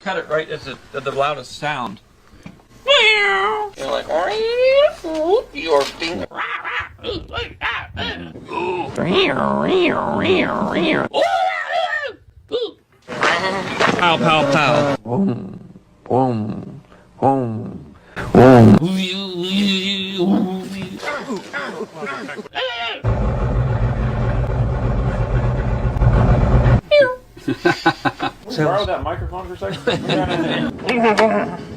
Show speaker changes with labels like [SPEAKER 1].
[SPEAKER 1] cut it right at the loudest sound.
[SPEAKER 2] You're like, your finger.
[SPEAKER 1] Pow, pow, pow.
[SPEAKER 3] Borrow that microphone for a second?